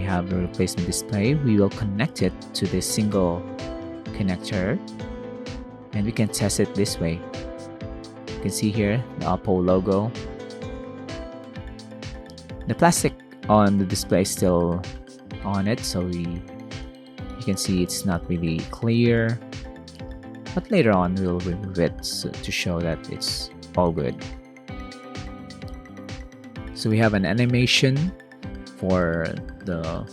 have a replacement display, we will connect it to this single connector, and we can test it this way. You can see here the Oppo logo. The plastic on the display is still on it, so you can see it's not really clear, but later on we'll remove it to show that it's all good. So we have an animation for the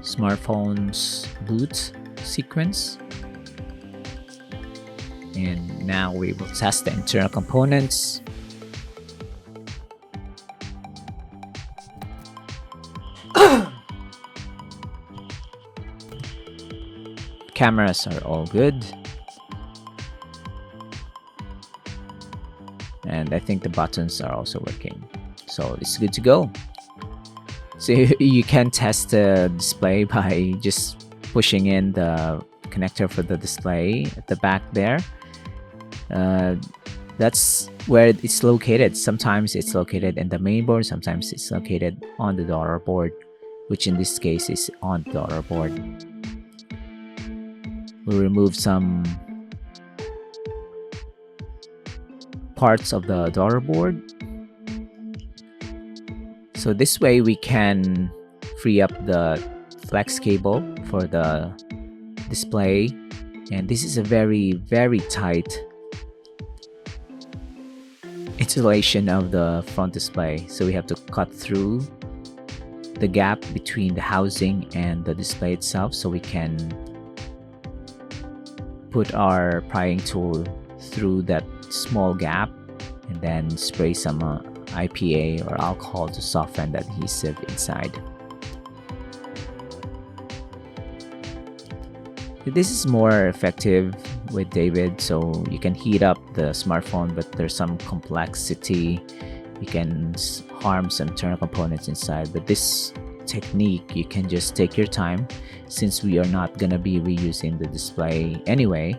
smartphone's boot sequence, and now we will test the internal components. Cameras are all good, and I think the buttons are also working, so it's good to go. So you can test the display by just pushing in the connector for the display at the back there. That's where it's located. Sometimes it's located in the main board, sometimes it's located on the daughter board, which in this case is on the daughter board. We'll remove some parts of the daughter board. So this way we can free up the flex cable for the display, and this is a very tight insulation of the front display, so we have to cut through the gap between the housing and the display itself, so we can put our prying tool through that small gap and then spray some IPA or alcohol to soften the adhesive inside. This is more effective with David, so you can heat up the smartphone, but there's some complexity. You can harm some internal components inside, but this technique, you can just take your time. Since we are not gonna be reusing the display anyway,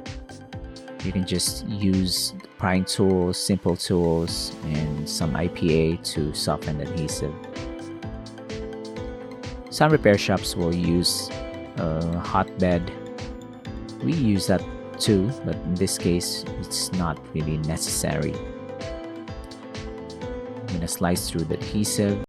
you can just use prying tools, simple tools, and some IPA to soften the adhesive. Some repair shops will use a hotbed. We use that too, but in this case it's not really necessary. I'm gonna slice through the adhesive.